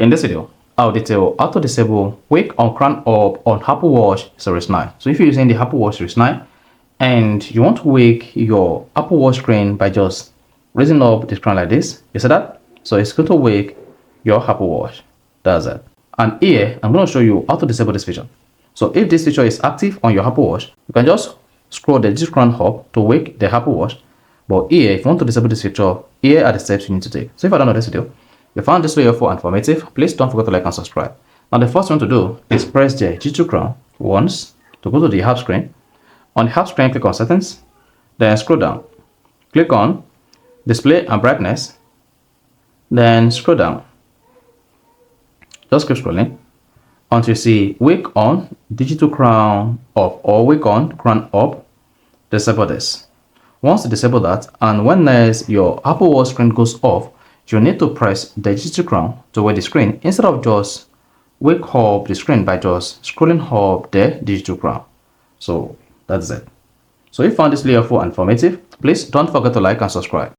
In this video, I'll detail how to disable Wake on Crown Up on Apple Watch Series 9. So if you're using the Apple Watch Series 9 and you want to wake your Apple Watch screen by just raising up the screen like this, you see that? So it's going to wake your Apple Watch. That's it. And here, I'm going to show you how to disable this feature. So if this feature is active on your Apple Watch, you can just scroll the digital crown up to wake the Apple Watch. But here, if you want to disable this feature, here are the steps you need to take. So if I don't know this video, if you found this video helpful and informative, please don't forget to like and subscribe. Now the first thing to do is press the digital crown once to go to the app screen. On the app screen, click on settings, then scroll down. Click on display and brightness, then scroll down. Just keep scrolling until you see wake on digital crown up or wake on crown up. Disable this. Once you disable that, and when your Apple Watch screen goes off, you need to press the digital crown to wake the screen instead of just wake up the screen by just scrolling up the digital crown. So that's it. So if you found this video helpful and informative, please don't forget to like and subscribe.